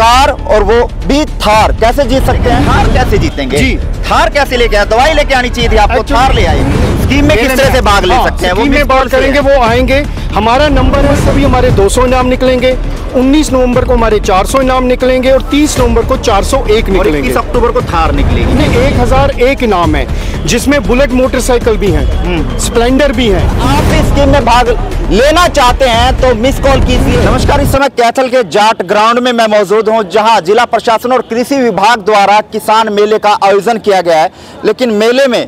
Car और वो भी थार। कैसे जीत सकते हैं? थार कैसे जीतेंगे जी? थार कैसे लेके आए? दवाई लेके आनी चाहिए थी आपको, थार ले आए। स्कीम में किस तरह से भाग ले सकते हैं? वो में बात करेंगे, वो आएंगे। हमारा नंबर है, सभी हमारे 200 इनाम निकलेंगे। 19 नवंबर को हमारे 400 इनाम निकलेंगे और 30 नवंबर को 401 निकलेंगे। 21 अक्टूबर को थार निकलेगी। नहीं, 1001 इनाम है, जिसमें बुलेट मोटरसाइकिल भी है, स्प्लेंडर भी है। आप इस स्कीम में भाग लेना चाहते हैं तो मिस कॉल कीजिए। नमस्कार, इस समय कैथल के जाट ग्राउंड में मैं मौजूद हूं, जहां जिला प्रशासन और कृषि विभाग द्वारा किसान मेले का आयोजन किया गया है। लेकिन मेले में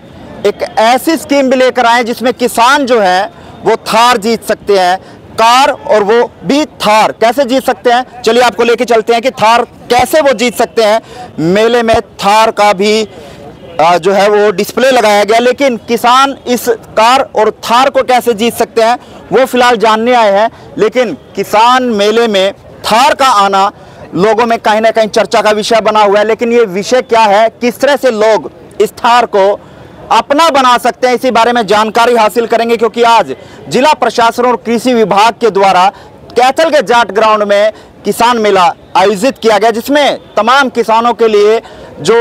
एक ऐसी स्कीम भी लेकर आए जिसमें किसान जो है वो थार जीत सकते हैं, कार और वो भी थार। कैसे जीत सकते हैं, चलिए आपको लेके चलते हैं कि थार कैसे वो जीत सकते हैं। मेले में थार का भी जो है वो डिस्प्ले लगाया गया, लेकिन किसान इस कार और थार को कैसे जीत सकते हैं वो फिलहाल जानने आए हैं। लेकिन किसान मेले में थार का आना लोगों में कहीं ना कहीं चर्चा का विषय बना हुआ है। लेकिन ये विषय क्या है, किस तरह से लोग इस थार को अपना बना सकते हैं, इसी बारे में जानकारी हासिल करेंगे। क्योंकि आज जिला प्रशासन और कृषि विभाग के द्वारा कैथल के जाट ग्राउंड में किसान मेला आयोजित किया गया, जिसमें तमाम किसानों के लिए जो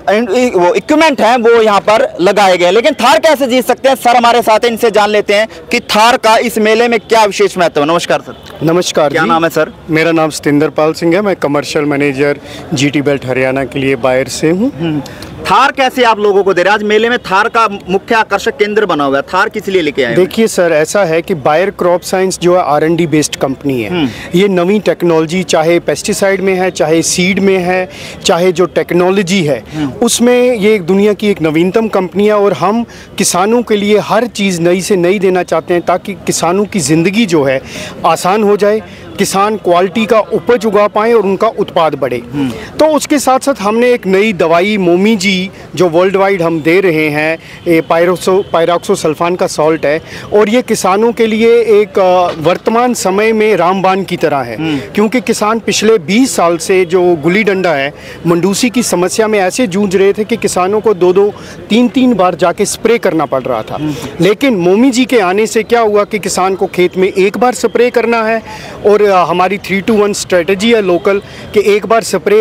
वो इक्विपमेंट हैं वो यहाँ पर लगाए गए। लेकिन थार कैसे जीत सकते हैं, सर हमारे साथ हैं, इनसे जान लेते हैं कि थार का इस मेले में क्या विशेष महत्व है। नमस्कार सर। नमस्कार, क्या नाम है सर? मेरा नाम सतिंदर पाल सिंह है, मैं commercial manager GT belt Haryana के लिए बायर से हूँ। थार कैसे आप लोगों को दे रहे हैं? आज मेले में थार का मुख्य आकर्षक केंद्र बना हुआ है, थार किस लिए लेके आए? देखिए सर, ऐसा है कि बायर क्रॉप साइंस जो है R&D बेस्ड कंपनी है। ये नवी टेक्नोलॉजी, चाहे पेस्टिसाइड में है, चाहे सीड में है, चाहे जो टेक्नोलॉजी है उसमें ये दुनिया की एक नवीनतम कंपनी है। और हम किसानों के लिए हर चीज़ नई से नई देना चाहते हैं, ताकि किसानों की ज़िंदगी जो है आसान हो जाए, किसान क्वालिटी का उपज उगा पाएँ और उनका उत्पाद बढ़े। तो उसके साथ साथ हमने एक नई दवाई मोमी जी जो वर्ल्ड वाइड हम दे रहे हैं, ये पायरोक्सोसल्फान का सॉल्ट है, और ये किसानों के लिए एक वर्तमान समय में रामबाण की तरह है। क्योंकि किसान पिछले 20 साल से जो गुल्ली डंडा है, मंडूसी की समस्या में ऐसे जूझ रहे थे कि किसानों को 2-2, 3-3 बार जाके स्प्रे करना पड़ रहा था। लेकिन मोमी जी के आने से क्या हुआ कि किसान को खेत में एक बार स्प्रे करना है, और हमारी 3-to-1 स्ट्रेटजी है लोकल कि एक बार स्प्रे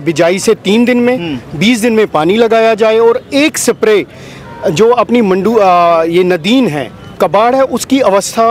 बिजाई से 3 दिन में, 20 दिन में पानी लगाया जाए, और एक स्प्रे जो अपनी ये नदीन है, कबाड़ है, उसकी अवस्था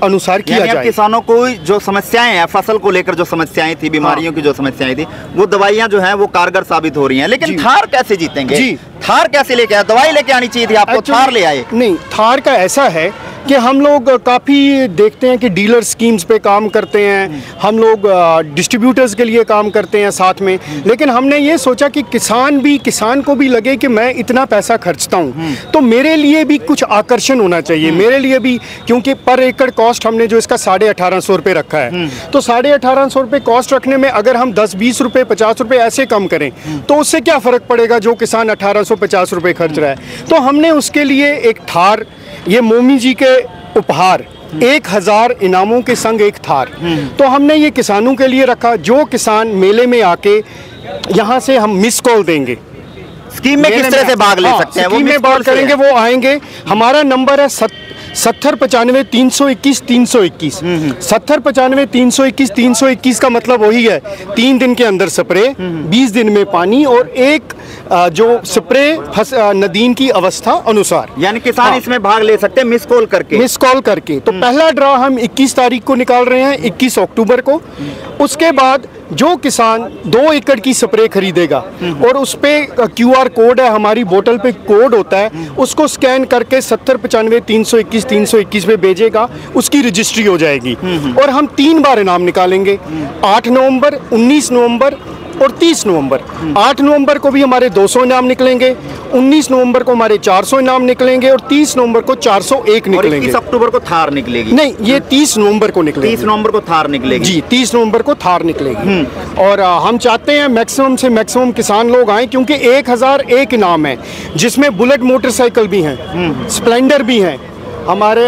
अनुसार किया जाए। किसानों को जो समस्याएं हैं, फसल को लेकर जो समस्याएं थी, बीमारियों की जो समस्याएं थी, वो दवाइयां जो हैं वो कारगर साबित हो रही हैं। लेकिन थार कैसे जीतेंगे जी? थार कैसे लेके आए? दवाई लेके आनी चाहिए थी आपको, थार ले आए। नहीं, थार का ऐसा है कि हम लोग काफ़ी देखते हैं कि डीलर स्कीम्स पे काम करते हैं, हम लोग डिस्ट्रीब्यूटर्स के लिए काम करते हैं साथ में। लेकिन हमने ये सोचा कि किसान को भी लगे कि मैं इतना पैसा खर्चता हूँ तो मेरे लिए भी कुछ आकर्षण होना चाहिए, मेरे लिए भी। क्योंकि पर एकड़ कॉस्ट हमने जो इसका 1850 रुपये रखा है, तो 1850 रुपये कॉस्ट रखने में अगर हम 10-20 रुपये 50 रुपये ऐसे कम करें तो उससे क्या फ़र्क पड़ेगा जो किसान 1850 रुपये खर्च रहा है। तो हमने उसके लिए एक थार, ये मोमी जी के उपहार 1000 इनामों के संग एक थार, तो हमने ये किसानों के लिए रखा। जो किसान मेले में आके यहाँ से हम मिस कॉल देंगे। स्कीम में किस तरह से भाग ले सकते हैं? स्कीम में बात करेंगे, वो आएंगे। हमारा नंबर है 7095 321 321। 7095 321 321 का मतलब वही है, 3 दिन के अंदर स्प्रे, 20 दिन में पानी, और एक जो स्प्रे नदीन की अवस्था अनुसार। यानी किसान इसमें भाग ले सकते हैं मिस कॉल करके। तो पहला ड्रा हम 21 तारीख को निकाल रहे हैं, 21 अक्टूबर को। उसके बाद जो किसान 2 एकड़ की स्प्रे खरीदेगा और उस पे QR कोड है, हमारी बोतल पे कोड होता है, उसको स्कैन करके 7095 321 321 पे भेजेगा, उसकी रजिस्ट्री हो जाएगी। और हम 3 बार इनाम निकालेंगे, 8 नवंबर, 19 नवंबर और 30 नवंबर। 8 नवंबर को भी हमारे 200 इनाम निकलेंगे, 19 नवंबर को हमारे 400 इनाम निकलेंगे और 30 नवंबर को 401 निकलेंगे। 21 अक्टूबर को थार निकलेगी? नहीं, ये 30 नवंबर को निकलेगी। 30 नवंबर को थार निकलेगी जी, 30 नवंबर को थार निकलेगी। और हम चाहते हैं मैक्सिमम से मैक्सिमम किसान लोग आए, क्योंकि 1001 इनाम है, जिसमें बुलेट मोटरसाइकिल भी हैं, स्प्लेंडर भी हैं, हमारे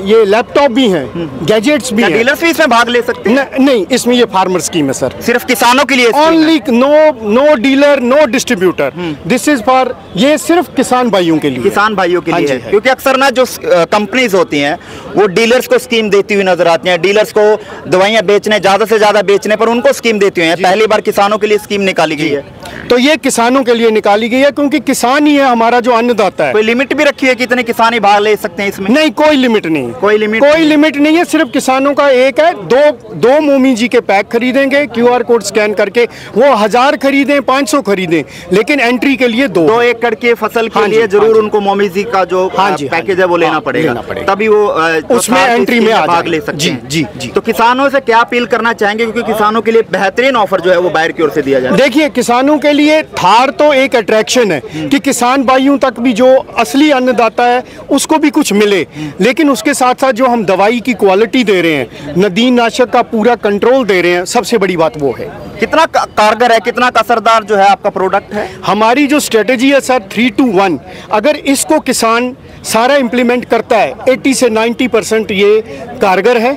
ये लैपटॉप भी हैं, गैजेट्स भी हैं। डीलर्स भी इसमें भाग ले सकते हैं? नहीं, इसमें ये फार्मर स्कीम है सर, सिर्फ किसानों के लिए। Only, no dealer, no distributor, this is for, ये सिर्फ किसान भाइयों के लिए, किसान भाइयों के लिए है। है। क्योंकि अक्सर ना जो कंपनीज होती हैं वो डीलर्स को स्कीम देती हुई नजर आती हैं, डीलर्स को दवाइयां बेचने, ज्यादा से ज्यादा बेचने पर उनको स्कीम देती हुई हैं। पहली बार किसानों के लिए स्कीम निकाली गई है, तो ये किसानों के लिए निकाली गई है, क्योंकि किसान ही है हमारा जो अन्नदाता है। कोई लिमिट भी रखी है कि इतने किसान ही भाग ले सकते हैं इसमें? नहीं, कोई लिमिट नहीं, कोई लिमिट नहीं है। सिर्फ किसानों का एक है, दो मोमी जी के पैक खरीदेंगे क्यूआर कोड स्कैन करके, वो 1000 खरीदें, 500 खरीदें, लेकिन एंट्री के लिए 2 एकड़ के फसल के लिए जरूर उनको मोमी जी का जो पैकेज है वो लेना पड़ेगा, तभी वो उसमें एंट्री में भाग ले सकते हैं। जी। तो किसानों से क्या अपील करना चाहेंगे, क्योंकि किसानों के लिए बेहतरीन ऑफर जो है वो बायर की ओर से दिया जाए? देखिए, किसानों के लिए थार तो एक अट्रैक्शन है कि किसान भाइयों तक भी जो असली अन्नदाता है उसको भी कुछ मिले, लेकिन उसके साथ साथ जो हम दवाई की क्वालिटी दे रहे हैं, नदीन नाशक का पूरा कंट्रोल दे रहे हैं, सबसे बड़ी बात वो है। कितना कारगर है, कितना असरदार जो है आपका प्रोडक्ट है? हमारी जो स्ट्रेटेजी है सर 3 to 1, अगर इसको किसान सारा इंप्लीमेंट करता है 80 से 90% ये कारगर है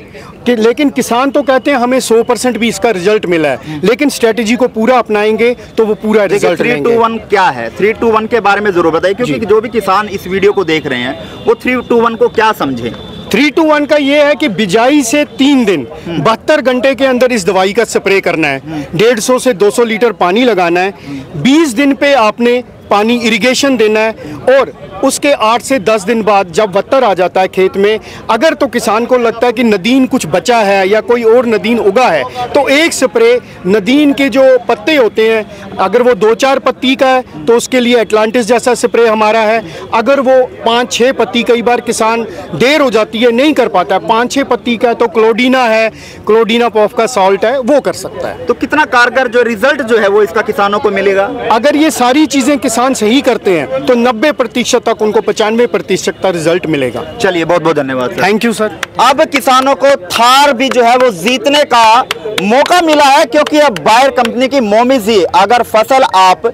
कि, लेकिन किसान तो कहते हैं हमें 100% भी इसका रिजल्ट मिला है, लेकिन स्ट्रेटेजी को पूरा अपनाएंगे तो वो पूरा रिजल्ट लेंगे। 3 to 1 क्या है? 3 to 1 के बारे में जरूर बताइए, क्योंकि जो भी किसान इस वीडियो को देख रहे हैं वो 3 to 1 को क्या समझें। 3 to 1 का ये है कि बिजाई से 3 दिन 72 घंटे के अंदर इस दवाई का स्प्रे करना है, 150 से 200 लीटर पानी लगाना है, 20 दिन पे आपने पानी इरिगेशन देना है, और उसके 8 से 10 दिन बाद जब वत्तर आ जाता है खेत में, अगर तो किसान को लगता है कि नदीन कुछ बचा है या कोई और नदीन उगा है, तो एक स्प्रे नदीन के जो पत्ते होते हैं, अगर वो 2-4 पत्ती का है तो उसके लिए एटलांटिस जैसा स्प्रे हमारा है। अगर वो 5-6 पत्ती, कई बार किसान देर हो जाती है नहीं कर पाता है, 5-6 पत्ती का, तो क्लोडीना है, क्लोडीना पॉफ का सॉल्ट है, वो कर सकता है। तो कितना कारगर जो रिजल्ट जो है वो इसका किसानों को मिलेगा? अगर ये सारी चीजें किसान सही करते हैं तो 90% तक उनको 95% का रिजल्ट मिलेगा। चलिए, बहुत बहुत धन्यवाद सर। Thank you sir. अब किसानों को थार भी जो है वो जीतने का मौका मिला है, क्योंकि अब बायर कंपनी की मोमी जी, अगर फसल आप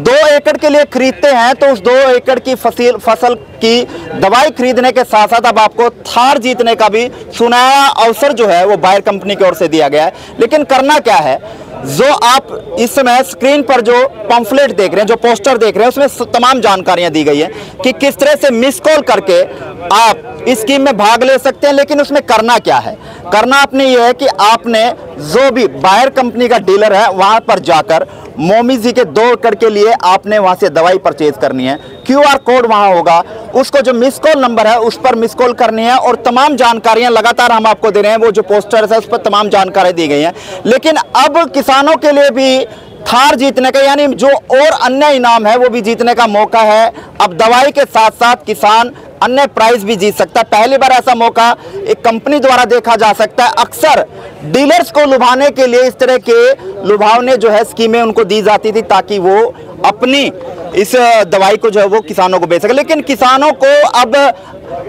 2 एकड़ के लिए खरीदते हैं तो उस 2 एकड़ की फसल की दवाई खरीदने के साथ साथ अब आपको थार जीतने का भी सुनहरा अवसर जो है वो बायर कंपनी की ओर से दिया गया है। लेकिन करना क्या है, जो आप इस समय स्क्रीन पर जो पंफलेट देख रहे हैं, जो पोस्टर देख रहे हैं, उसमें तमाम जानकारियां दी गई है कि किस तरह से मिस कॉल करके आप इस स्कीम में भाग ले सकते हैं। लेकिन उसमें करना क्या है, करना आपने ये है कि आपने जो भी बायर कंपनी का डीलर है वहां पर जाकर मोमी जी के 2 एकड़ के लिए आपने वहां से दवाई परचेज करनी है। क्यूआर कोड वहां होगा, उसको जो मिस कॉल नंबर है उस पर मिस कॉल करनी है, और तमाम जानकारियां लगातार हम आपको दे रहे हैं। वो जो पोस्टर है उस पर तमाम जानकारी दी गई है। लेकिन अब किसानों के लिए भी थार जीतने का, यानी जो और अन्य इनाम है वो भी जीतने का मौका है। अब दवाई के साथ साथ किसान अन्य प्राइज भी जीत सकता है। पहली बार ऐसा मौका एक कंपनी द्वारा देखा जा सकता है। अक्सर डीलर्स को लुभाने के लिए इस तरह के लुभावने जो है स्कीमें उनको दी जाती थी, ताकि वो अपनी इस दवाई को जो है वो किसानों को बेच सके। लेकिन किसानों को अब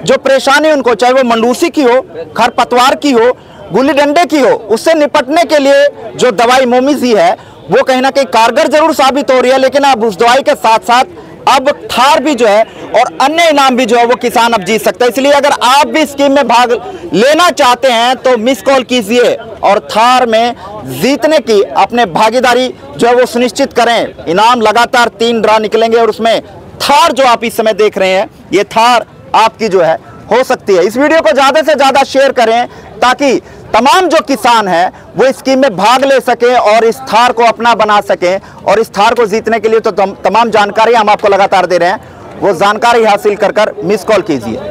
जो परेशानी उनको, चाहे वो मंडूसी की हो, खरपतवार की हो, गुल्ली डंडे की हो, उससे निपटने के लिए जो दवाई मोमी जी है वो कहीं ना कहीं कारगर जरूर साबित हो रही है। लेकिन अब उस दवाई के साथ साथ अब थार भी जो है और अन्य इनाम भी जो है वो किसान अब जीत सकता है। इसलिए अगर आप भी स्कीम में भाग लेना चाहते हैं तो मिस कॉल कीजिए और थार में जीतने की अपने भागीदारी जो है वो सुनिश्चित करें। इनाम लगातार 3 ड्रा निकलेंगे और उसमें थार जो आप इस समय देख रहे हैं, ये थार आपकी जो है हो सकती है। इस वीडियो को ज्यादा से ज्यादा शेयर करें ताकि तमाम जो किसान हैं वो इस स्कीम में भाग ले सकें और इस थार को अपना बना सकें। और इस थार को जीतने के लिए तो तमाम जानकारी हम आपको लगातार दे रहे हैं, वो जानकारी हासिल कर मिस कॉल कीजिए।